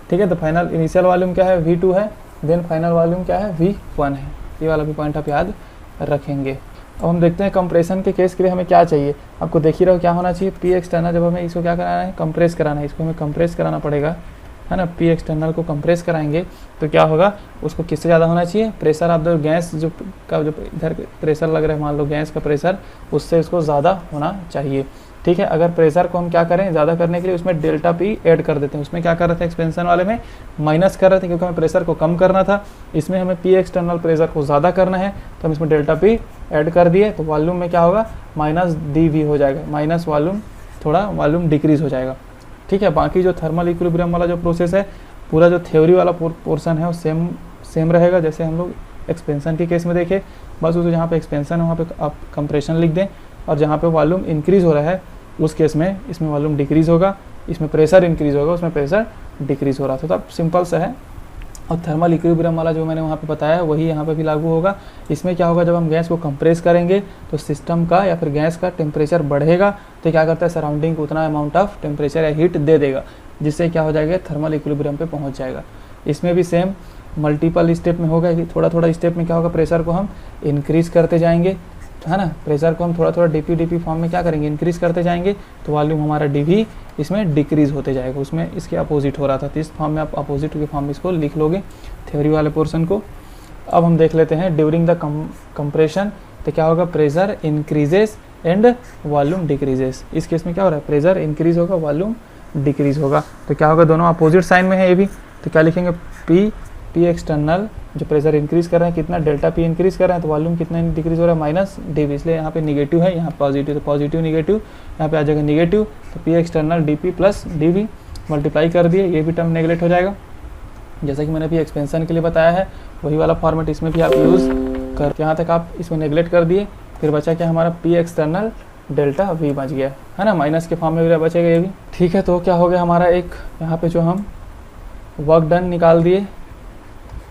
ठीक है, तो फाइनल इनिशियल वॉल्यूम क्या है V2 है, देन फाइनल वॉल्यूम क्या है V1 है। ये वाला भी पॉइंट आप याद रखेंगे। अब हम देखते हैं कंप्रेशन के केस के लिए हमें क्या चाहिए। आपको देख ही रहो क्या होना चाहिए, P एक्सटर्नल, जब हमें इसको क्या कराना है कंप्रेस कराना है, इसको हमें कंप्रेस कराना पड़ेगा, है ना। P एक्सटर्नल को कंप्रेस कराएंगे तो क्या होगा, उसको किससे ज़्यादा होना चाहिए, प्रेशर ऑफ द गैस जो इधर प्रेशर लग रहा है, मान लो गैस का प्रेशर, उससे इसको ज़्यादा होना चाहिए। ठीक है, अगर प्रेशर को हम क्या करें ज़्यादा करने के लिए उसमें डेल्टा P ऐड कर देते हैं। उसमें क्या कर रहे थे एक्सपेंशन वाले में माइनस कर रहे थे, क्योंकि हमें प्रेशर को कम करना था। इसमें हमें P एक्सटर्नल प्रेशर को ज़्यादा करना है, तो हम इसमें डेल्टा P ऐड कर दिए, तो वॉल्यूम में क्या होगा -dV हो जाएगा, माइनस वॉल्यूम, थोड़ा वॉल्यूम डिक्रीज हो जाएगा। ठीक है, बाकी जो थर्मल इक्विलिब्रियम वाला जो प्रोसेस है, पूरा जो थ्योरी वाला पोर्शन है वो सेम रहेगा जैसे हम लोग एक्सपेंशन के केस में देखे। बस उस जहाँ पे एक्सपेंशन है वहाँ पे आप कंप्रेशन लिख दें, और जहाँ पे वॉल्यूम इंक्रीज़ हो रहा है उस केस में इसमें वॉल्यूम डिक्रीज़ होगा, इसमें प्रेशर इंक्रीज़ होगा, उसमें प्रेशर डिक्रीज़ हो रहा था। तो अब सिंपल सा है। और थर्मल इक्विलिब्रियम वाला जो मैंने वहाँ पे बताया वही यहाँ पे भी लागू होगा। इसमें क्या होगा, जब हम गैस को कंप्रेस करेंगे तो सिस्टम का या फिर गैस का टेम्परेचर बढ़ेगा, तो क्या करता है सराउंडिंग को उतना अमाउंट ऑफ टेम्परेचर या हीट दे देगा, जिससे क्या हो जाएगा थर्मल इक्विलिब्रियम पे पहुँच जाएगा। इसमें भी सेम मल्टीपल स्टेप में होगा कि थोड़ा थोड़ा स्टेप में क्या होगा, प्रेशर को हम इंक्रीज़ करते जाएंगे, है ना। प्रेशर को हम थोड़ा थोड़ा डीपी फॉर्म में क्या करेंगे इंक्रीज़ करते जाएंगे, तो वॉल्यूम हमारा डीवी इसमें डिक्रीज़ होते जाएगा। उसमें इसके अपोजिट हो रहा था, तो इस फॉर्म में आप अपोजिट के फॉर्म में इसको लिख लोगे थ्योरी वाले पोर्शन को। अब हम देख लेते हैं ड्यूरिंग द कंप्रेशन, तो क्या होगा pressure increases and volume decreases. इस केस में क्या हो रहा है, प्रेशर इंक्रीज होगा, वॉल्यूम डिक्रीज होगा, तो क्या होगा दोनों अपोजिट साइन में है ये भी। तो क्या लिखेंगे P एक्सटर्नल जो प्रेशर इंक्रीज कर रहे हैं कितना, डेल्टा P इंक्रीज कर रहे हैं, तो वॉल्यूम कितना डिक्रीज हो रहा है -dV, इसलिए यहाँ पे निगेटिव है, यहाँ पॉजिटिव, तो पॉजिटिव निगेटिव यहाँ पे आ जाएगा निगेटिव, तो P external dP plus dV multiply कर दिए, ये भी टर्म नेगलेक्ट हो जाएगा। जैसा कि मैंने अभी एक्सपेंशन के लिए बताया है वही वाला फॉर्मेट इसमें भी आप यूज़ कर, यहाँ तक आप इसमें नेगलेक्ट कर दिए, फिर बचा क्या हमारा P एक्सटर्नल डेल्टा V बच गया, है ना, माइनस के फॉर्म में भी बचेगा ये भी। ठीक है, तो क्या हो गया हमारा एक यहाँ पे जो हम वर्क डन निकाल दिए,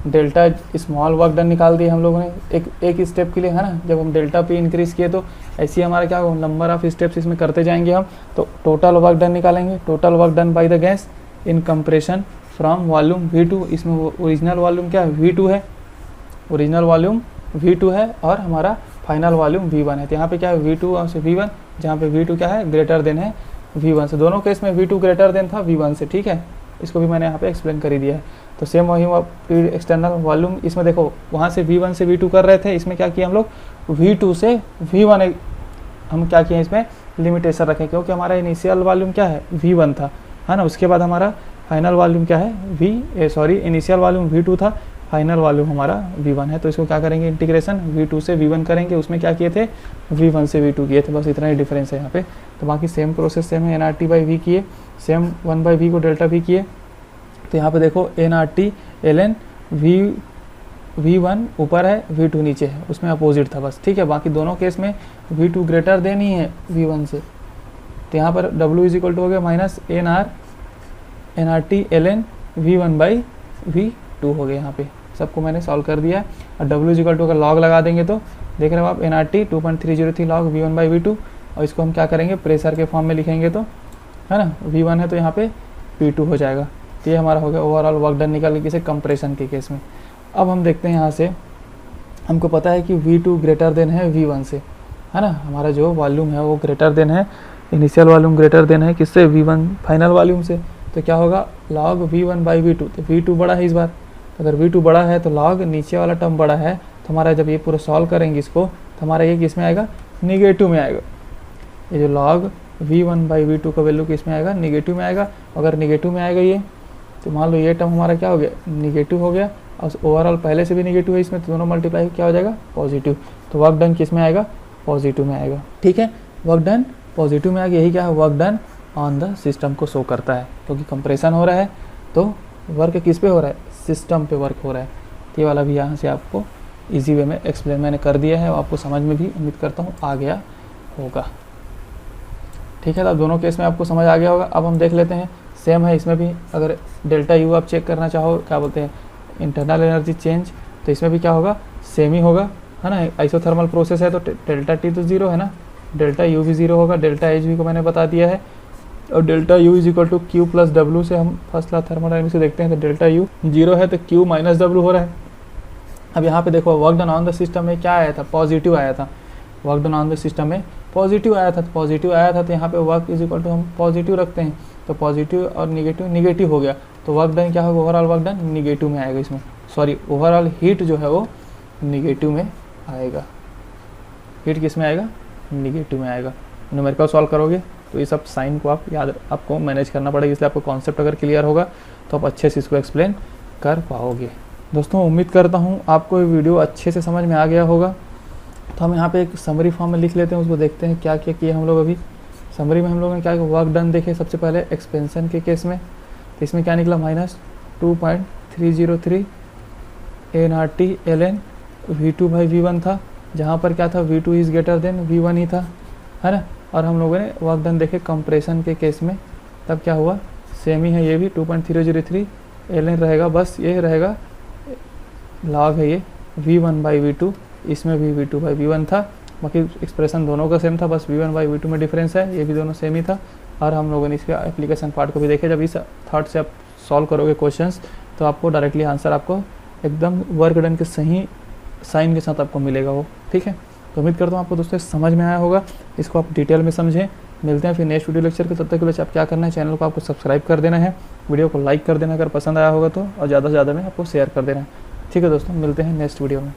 डेल्टा स्मॉल वर्क डन निकाल दिए हम लोगों ने एक स्टेप के लिए, है ना। जब हम डेल्टा P इंक्रीज़ किए तो ऐसे ही हमारा क्या होगा, नंबर ऑफ स्टेप्स इसमें करते जाएंगे हम, तो टोटल वर्क डन निकालेंगे, total work done by the gas in compression from volume V2। इसमें ओरिजिनल वॉल्यूम क्या है V2 है, ओरिजिनल वॉल्यूम V2 है, और हमारा फाइनल वॉल्यूम V1 है। तो यहाँ पे क्या है V2 और से V1, जहाँ पे V2 क्या है ग्रेटर देन है V1 से, दोनों केस में V2 ग्रेटर देन था V1 से। ठीक है, इसको भी मैंने यहाँ पे एक्सप्लेन कर ही दिया है। तो सेम वही एक्सटर्नल वॉल्यूम, इसमें देखो वहाँ से V1 से V2 कर रहे थे, इसमें क्या किया हम लोग V2 से V1 हम क्या किए इसमें लिमिटेशन रखें, क्योंकि हमारा इनिशियल वॉल्यूम क्या है V1 था, है ना। उसके बाद हमारा फाइनल वॉल्यूम क्या है इनिशियल वॉल्यूम V2 था, फाइनल वॉल्यूम हमारा V1 है। तो इसको क्या करेंगे, इंटीग्रेशन V2 से V1 करेंगे। उसमें क्या किए थे, V1 से V2 किए थे, बस इतना ही डिफरेंस है यहाँ पे। तो बाकी सेम प्रोसेस सेम है, nRT/V किए, सेम 1/V को डेल्टा V किए। तो यहाँ पे देखो nRT ln V1 ऊपर है, V2 नीचे है, उसमें अपोजिट था बस, ठीक है। बाकी दोनों केस में V2 ग्रेटर देन ही है V1 से। तो यहाँ पर W इज इक्वल टू हो गया माइनस nRT ln V1/V2 हो गया। यहाँ पे सबको मैंने सॉल्व कर दिया है। और W इज इक्वल टू का लॉग लगा देंगे तो देख रहे हो आप nRT 2.303 लॉग V1/V2, और इसको हम क्या करेंगे, प्रेशर के फॉर्म में लिखेंगे तो, है ना, V1 है तो यहाँ पे P2 हो जाएगा। तो ये हमारा हो गया ओवरऑल वर्क डन निकल किसे, कंप्रेशन के केस में। अब हम देखते हैं यहाँ से, हमको पता है कि V2 ग्रेटर देन है V1 से, है ना। हमारा जो वॉल्यूम है वो ग्रेटर देन है, इनिशियल वॉल्यूम ग्रेटर देन है किससे, V1 फाइनल वॉल्यूम से। तो क्या होगा, लॉग V1/V2, तो V2 बड़ा है इस बार। तो अगर V2 बड़ा है तो लॉग नीचे वाला टर्म बड़ा है, तो हमारा जब ये पूरा सॉल्व करेंगे इसको, तो हमारा ये किस में आएगा, निगेटिव में आएगा। ये जो लॉग V1/V2 का वैल्यू किस में आएगा, निगेटिव में आएगा। अगर निगेटिव में आएगा ये, तो मान लो ये टर्म हमारा क्या हो गया, निगेटिव हो गया, और ओवरऑल पहले से भी निगेटिव है इसमें, तो दोनों मल्टीप्लाई क्या हो जाएगा, पॉजिटिव। तो वर्क डन किस में आएगा, पॉजिटिव में आएगा, ठीक है। वर्क डन पॉजिटिव में आएगा, यही क्या है, work done on the system को शो करता है, क्योंकि कंप्रेशन हो रहा है तो वर्क किस पे हो रहा है, सिस्टम पे वर्क हो रहा है। तो ये वाला भी यहाँ से आपको इजी वे में एक्सप्लेन मैंने कर दिया है, और आपको समझ में भी उम्मीद करता हूँ आ गया होगा, ठीक है। तो दोनों केस में आपको समझ आ गया होगा। अब हम देख लेते हैं, सेम है इसमें भी, अगर डेल्टा यू आप चेक करना चाहो, क्या बोलते हैं, इंटरनल एनर्जी चेंज, तो इसमें भी क्या होगा, सेम ही होगा, है ना। आइसोथर्मल प्रोसेस है तो डेल्टा टी तो जीरो है ना, डेल्टा यू भी जीरो होगा, डेल्टा एच भी को मैंने बता दिया है। और delta U is equal to Q plus W से हम फर्स्ट क्लास थर्मोडायनेमिक्स से देखते हैं, तो डेल्टा यू जीरो है तो क्यू माइनस डब्ल्यू हो रहा है। अब यहाँ पे देखो work done on the system में क्या आया था, पॉजिटिव आया था। Work done on the system में पॉजिटिव आया था, तो पॉजिटिव आया था, तो यहाँ पे वर्क इज इक्वल टू हम पॉजिटिव रखते हैं, तो पॉजिटिव और निगेटिव हो गया, तो वर्क डन क्या होगा, ओवरऑल वर्क डन निगेटिव में आएगा इसमें, सॉरी ओवरऑल हीट जो है वो निगेटिव में आएगा। हीट किस में आएगा, निगेटिव में आएगा। न्यूमेरिकल सॉल्व करोगे तो ये सब साइन को आपको मैनेज करना पड़ेगा, इसलिए आपको कॉन्सेप्ट अगर क्लियर होगा तो आप अच्छे से इसको एक्सप्लेन कर पाओगे। दोस्तों उम्मीद करता हूँ आपको ये वीडियो अच्छे से समझ में आ गया होगा। तो हम यहाँ पे एक समरी फॉर्म में लिख लेते हैं, उसको देखते हैं क्या क्या किए हम लोग। अभी समरी में हम लोगों ने क्या वर्क डन देखे, सबसे पहले एक्सपेंशन के केस में, तो इसमें क्या निकला, माइनस 2.303 nRT ln V2/V1 था, जहाँ पर क्या था, V2 is greater than V1 ही था, है ना। और हम लोगों ने वर्क डन देखे कंप्रेशन के केस में, तब क्या हुआ, सेम ही है, ये भी 2.303 ln रहेगा, बस ये रहेगा लॉग है ये V1/V2, इसमें भी V2/V1 था, बाकी एक्सप्रेशन दोनों का सेम था, बस V1/V2 में डिफरेंस है, ये भी दोनों सेम ही था। और हम लोगों ने इसके एप्लीकेशन पार्ट को भी देखे, जब इस थॉट से आप सॉल्व करोगे क्वेश्चंस तो आपको डायरेक्टली आंसर आपको एकदम वर्क डन के सही साइन के साथ आपको मिलेगा वो, ठीक है। तो उम्मीद करता हूँ आपको दोस्तों समझ में आया होगा, इसको आप डिटेल में समझें। मिलते हैं फिर नेक्स्ट वीडियो लेक्चर के, तब तक के लिए आप क्या करना है, चैनल को आपको सब्सक्राइब कर देना है, वीडियो को लाइक कर देना अगर पसंद आया होगा तो, और ज़्यादा से ज़्यादा में आपको शेयर कर देना है, ठीक है दोस्तों। मिलते हैं नेक्स्ट वीडियो में।